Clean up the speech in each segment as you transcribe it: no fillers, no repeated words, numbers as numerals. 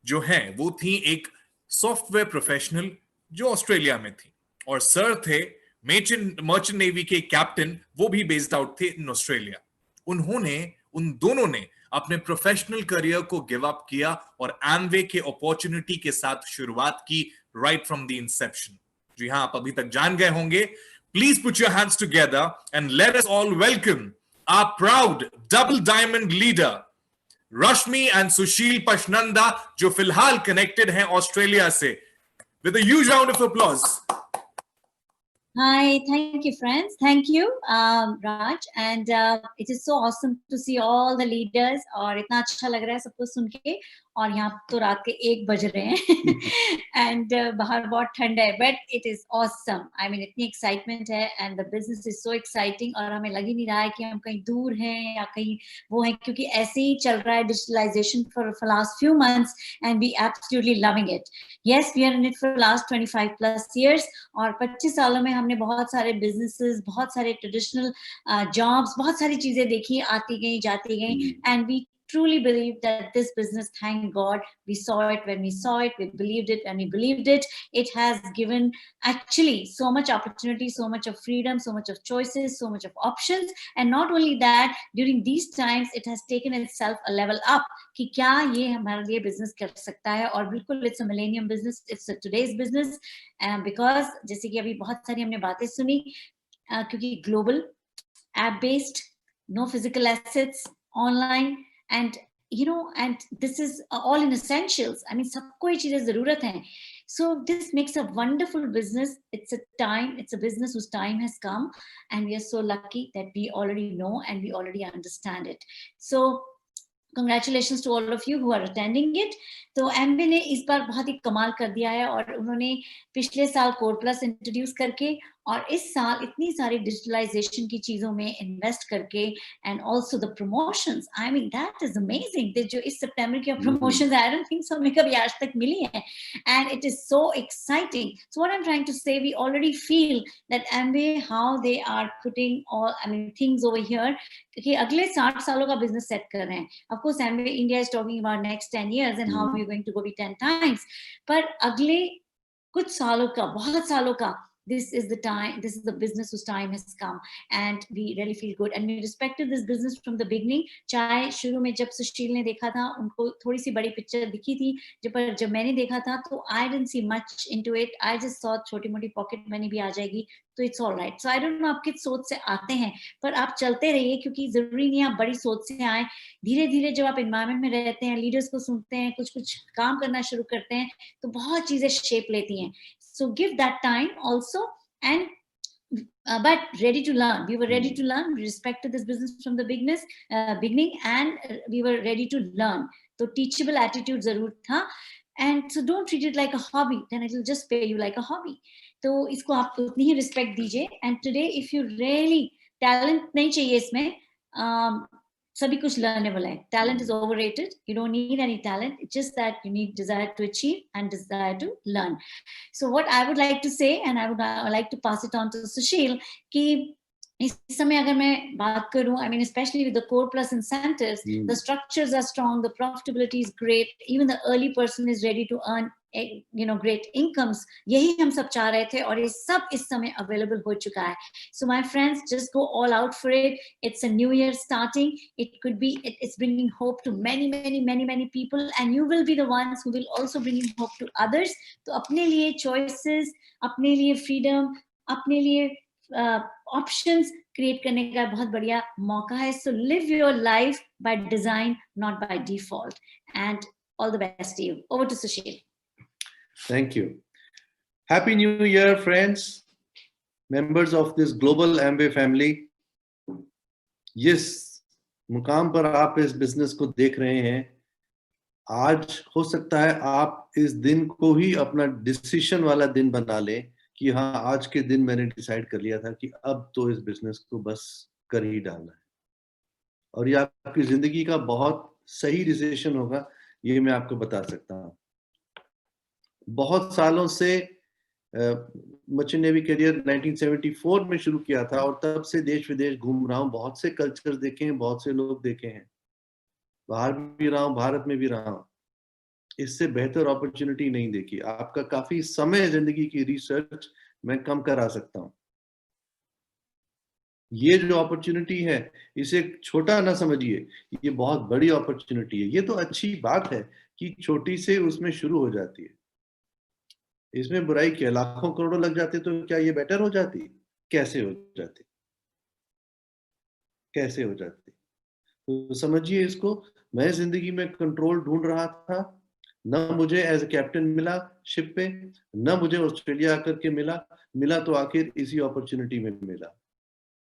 जो हैं वो थी एक सॉफ्टवेयर प्रोफेशनल जो ऑस्ट्रेलिया में थी, और सर थे मर्चेंट नेवी के कैप्टन, वो भी बेस्ड आउट थे इन ऑस्ट्रेलिया। उन दोनों ने अपने प्रोफेशनल करियर को गिव अप किया और एमवे के अपॉर्चुनिटी के साथ शुरुआत की, राइट फ्रॉम द इंसेप्शन। जी हाँ, आप अभी तक जान गए होंगे। Please put your hands together and let us all welcome our proud double diamond leader Rashmi and Sushil Pashnanda, जो फिलहाल कनेक्टेड हैं ऑस्ट्रेलिया से। With a huge round of applause. Hi, thank you, friends. Thank you, Raj. And it is so awesome to see all the leaders. और इतना अच्छा लग रहा है सबको सुन के। और यहाँ तो रात के 1 बज रहे हैं and बाहर बहुत ठंड है, but it is awesome. I mean, इतनी excitement है and the business is so exciting और हमें लग ही नहीं रहा है कि हम कहीं दूर हैं या कहीं वो हैं, क्योंकि ऐसे ही चल रहा है digitalization for last few months and we absolutely loving it. Yes, we are in it for last 25 plus years और 25 सालों में हमने बहुत सारे businesses, बहुत सारे traditional jobs, बहुत सारी चीजें देखी, आती गई जाती गई, and we truly believe that this business, thank God, we saw it when we saw it, we believed it when we believed it. It has given actually so much opportunity, so much of freedom, so much of choices, so much of options. And not only that, during these times, it has taken itself a level up. कि क्या ये हमारे लिए business कर सकता है, और बिल्कुल it's a millennium business, it's a today's business, because जैसे कि अभी बहुत सारी हमने बातें सुनी, क्योंकि global, app based, no physical assets, online, and and this is all in essentials. I mean, सबको ये चीजें जरूरत हैं. So this makes a wonderful business. It's a business whose time has come, and we are so lucky that we already know and we already understand it. So congratulations to all of you who are attending it. तो MB ने इस बार बहुत ही कमाल कर दिया है, और उन्होंने पिछले साल कोर प्लस इंट्रोड्यूस करके और इस साल इतनी सारी डिजिटलाइजेशन की चीजों में इन्वेस्ट करके, and also the promotions, I mean that is amazing. जो इस सितंबर की promotions, I don't think so हमें कभी आज तक मिली है, and it is so exciting. So what I am trying to say, we already feel that MB how they are putting all, I mean, things over here, कि अगले 60 सालों का बिजनेस सेट कर रहे हैं। Of course MB India is talking about next 10 years and how we are going to go be 10 times, पर अगले कुछ सालों का, बहुत सालों का, this is the time, this is the business whose time has come, and we really feel good and we respected this business from the beginning. चाहे शुरू में जब सुशील ने देखा था, उनको थोड़ी सी बड़ी पिक्चर दिखी थी, जब मैंने देखा था तो I didn't see much into it. I just thought छोटी मोटी पॉकेट मनी भी आ जाएगी तो it's all right. So I don't know आप किस सोच से आते हैं, पर आप चलते रहिए, क्योंकि जरूरी नहीं आप बड़ी सोच से आए। धीरे धीरे जब आप एनवायरमेंट में रहते हैं, लीडर्स को सुनते हैं, कुछ कुछ काम करना शुरू करते हैं, तो बहुत चीजें शेप लेती हैं। So give that time also, and but ready to learn. We were ready to learn. We respected this business from the beginning, and we were ready to learn. So teachable attitude zarur tha, and so don't treat it like a hobby, then it will just pay you like a hobby. तो इसको आप उतनी ही respect दीजिए। And today if you really, talent नहीं चाहिए इसमें, सभी कुछ लर्नेबल है। Talent is overrated, you don't need any talent, it's just that you need desire to achieve and desire to learn. So what I would like to say, and I would like to pass it on to Sushil, कि इस समय अगर मैं बात करूं, I mean, especially with the core plus incentives, the structures are strong, the profitability is great, even the early person is ready to earn, great incomes. यही हम सब चाह रहे थे, और ये सब इस समय available हो चुका है. So my friends, just go all out for it. It's a new year starting. It could be, it's bringing hope to many, many, many, many people, and you will be the ones who will also bring hope to others. तो अपने लिए choices, अपने लिए freedom, अपने लिए options create करने का बहुत बढ़िया मौका है. So live your life by design, not by default. And all the best to you. Over to Sushil. Thank you. Happy New Year, friends, members of this global Amway family. जिस मुकाम पर आप इस बिजनेस को देख रहे हैं, आज हो सकता है आप इस दिन को ही अपना डिसीजन वाला दिन बना लें कि हाँ, आज के दिन मैंने डिसाइड कर लिया था कि अब तो इस बिजनेस को बस कर ही डालना है, और ये आपकी जिंदगी का बहुत सही डिसीजन होगा, ये मैं आपको बता सकता हूँ. बहुत सालों से मर्चेंट नेवी करियर 1974 में शुरू किया था, और तब से देश विदेश घूम रहा हूँ, बहुत से कल्चर देखे हैं, बहुत से लोग देखे हैं, बाहर भी रहा हूँ, भारत में भी रहा हूँ. इससे बेहतर अपॉर्चुनिटी नहीं देखी। आपका काफी समय जिंदगी की रिसर्च मैं कम करा सकता हूं। ये जो अपॉर्चुनिटी है इसे छोटा ना समझिए, ये बहुत बड़ी अपॉर्चुनिटी है। ये तो अच्छी बात है कि छोटी से उसमें शुरू हो जाती है। इसमें बुराई क्या, लाखों करोड़ों लग जाते तो क्या ये बेटर हो जाती? कैसे हो जाती? कैसे हो जाती? तो समझिए इसको। मैं जिंदगी में कंट्रोल ढूंढ रहा था, न मुझे एज ए कैप्टन मिला शिप पे, न मुझे ऑस्ट्रेलिया आकर के मिला। मिला तो आखिर इसी अपॉर्चुनिटी में मिला।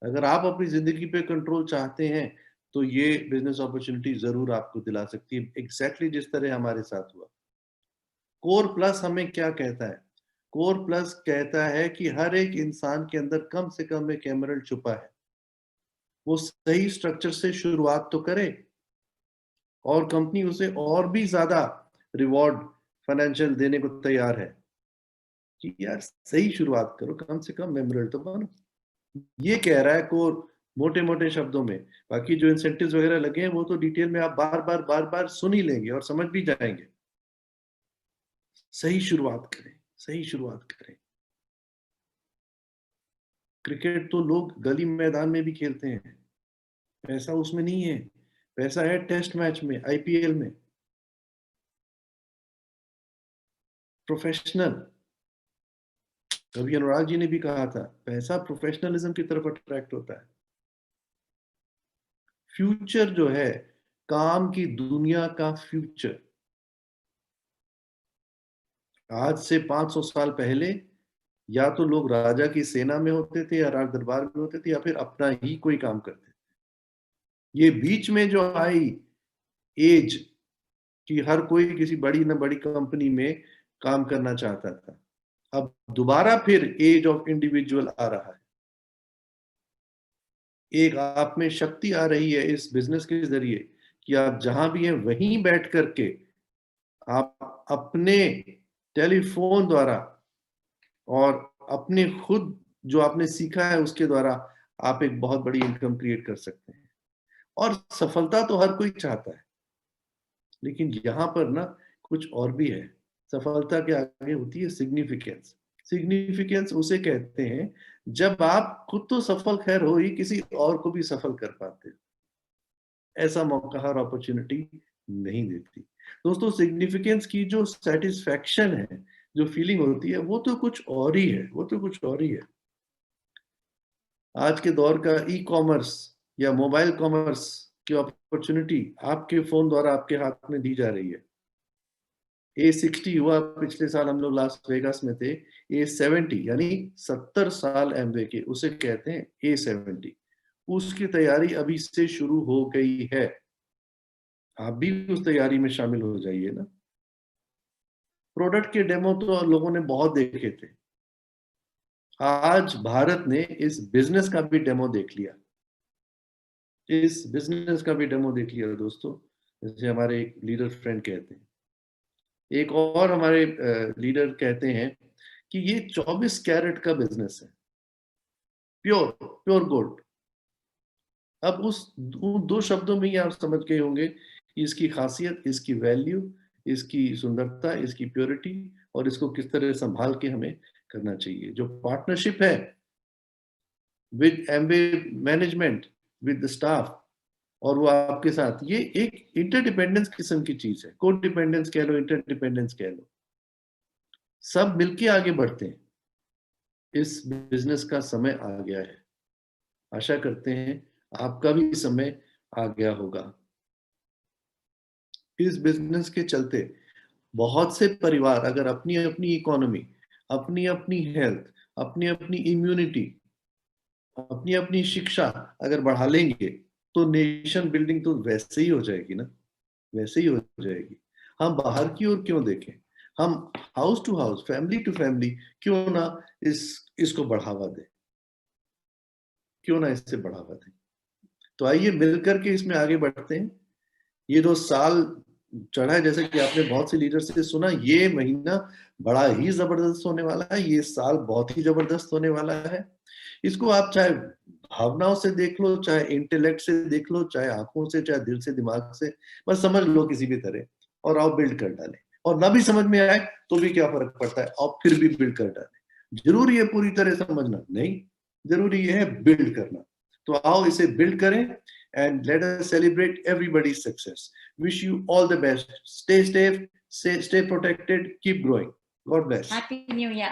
अगर आप अपनी जिंदगी पे कंट्रोल चाहते हैं तो ये बिजनेस अपॉर्चुनिटी जरूर आपको दिला सकती है, एग्जैक्टली जिस तरह हमारे साथ हुआ। कोर प्लस हमें क्या कहता है? कोर प्लस कहता है कि हर एक इंसान के अंदर कम से कम एक एमरल्ड छुपा है। वो सही स्ट्रक्चर से शुरुआत तो करे और कंपनी उसे और भी ज्यादा रिवॉर्ड फाइनेंशियल देने को तैयार है कि यार सही शुरुआत करो, कम से कम एमरल्ड तो बनो। ये कह रहा है कोर, मोटे मोटे शब्दों में। बाकी जो इंसेंटिव्स वगैरह लगे हैं वो तो डिटेल में आप बार बार सुन ही लेंगे और समझ भी जाएंगे। सही शुरुआत करें, सही शुरुआत करें। क्रिकेट तो लोग गली मैदान में भी खेलते हैं, पैसा उसमें नहीं है। पैसा है टेस्ट मैच में, आईपीएल में। प्रोफेशनल, कभी अनुराग जी ने भी कहा था, पैसा प्रोफेशनलिज्म की तरफ अट्रैक्ट होता है। फ्यूचर जो है, काम की दुनिया का फ्यूचर, आज से 500 साल पहले या तो लोग राजा की सेना में होते थे या राज दरबार में होते थे या फिर अपना ही कोई काम करते थे। ये बीच में जो आई एज कि हर कोई किसी बड़ी न बड़ी कंपनी में काम करना चाहता था, अब दोबारा फिर एज ऑफ इंडिविजुअल आ रहा है। एक आप में शक्ति आ रही है इस बिजनेस के जरिए कि आप जहां भी हैं वहीं बैठ करके आप अपने टेलीफोन द्वारा और अपने खुद जो आपने सीखा है उसके द्वारा आप एक बहुत बड़ी इनकम क्रिएट कर सकते हैं। और सफलता तो हर कोई चाहता है, लेकिन यहाँ पर ना कुछ और भी है। सफलता के आगे होती है सिग्निफिकेंस। सिग्निफिकेंस उसे कहते हैं जब आप खुद तो सफल खैर हो ही, किसी और को भी सफल कर पाते हो। ऐसा मौका हर अपॉर्चुनिटी नहीं देती। दोस्तों, सिग्निफिकेंस की जो सेटिस्फैक्शन है, जो फीलिंग होती है, वो तो कुछ और ही है, वो तो कुछ और ही है। आज के दौर का ई कॉमर्स या मोबाइल कॉमर्स की अपॉर्चुनिटी आपके फोन द्वारा आपके हाथ में दी जा रही है। A60 हुआ पिछले साल, हम लोग लास वेगास में थे। A70 यानी 70 साल एमवे के, उसे कहते हैं A70। उसकी तैयारी अभी से शुरू हो गई है। आप भी उस तैयारी में शामिल हो जाइए ना। प्रोडक्ट के डेमो तो लोगों ने बहुत देखे थे, आज भारत ने इस बिजनेस का भी डेमो देख लिया। इस बिजनेस का भी डेमो देख लिया दोस्तों, जैसे हमारे एक लीडर फ्रेंड कहते हैं। एक और हमारे लीडर कहते हैं कि ये 24 कैरेट का बिजनेस है, प्योर प्योर गोल्ड। अब उस दो शब्दों में ही आप समझ गए होंगे कि इसकी खासियत, इसकी वैल्यू, इसकी सुंदरता, इसकी प्योरिटी, और इसको किस तरह संभाल के हमें करना चाहिए। जो पार्टनरशिप है with Amway management, with the staff, और वो आपके साथ, ये एक इंटरडिपेंडेंस किस्म की चीज है। को डिपेंडेंस कह लो, इंटरडिपेंडेंस कह लो, सब मिलके आगे बढ़ते हैं। इस बिजनेस का समय आ गया है। आशा करते हैं आपका भी समय आ गया होगा। इस बिजनेस के चलते बहुत से परिवार अगर अपनी अपनी इकोनॉमी, अपनी अपनी हेल्थ, अपनी अपनी इम्यूनिटी, अपनी अपनी शिक्षा अगर बढ़ा लेंगे तो नेशन बिल्डिंग तो वैसे ही हो जाएगी ना, वैसे ही हो जाएगी। हम बाहर की ओर क्यों देखें, हम house to house, family to family क्यों ना इसको बढ़ावा दें, क्यों ना इससे बढ़ावा दें। तो आइए मिलकर के इसमें आगे बढ़ते हैं। ये जो साल चढ़ा है, जैसे कि आपने बहुत से लीडर से सुना, ये महीना बड़ा ही जबरदस्त होने वाला है, ये साल बहुत ही जबरदस्त होने वाला है। इसको आप चाहे भावनाओं से देख लो, चाहे इंटेलेक्ट से देख लो, चाहे आंखों से, चाहे दिल से, दिमाग से, बस समझ लो किसी भी तरह, और आओ बिल्ड कर डालें। और ना भी समझ में आए तो भी क्या फर्क पड़ता है, आप फिर भी बिल्ड कर डालें। जरूरी है पूरी तरह समझना? नहीं, जरूरी है बिल्ड करना। तो आओ इसे बिल्ड करें and let us celebrate everybody's success. Wish you all the best. Stay safe, stay protected, keep growing. God bless. Happy New Year.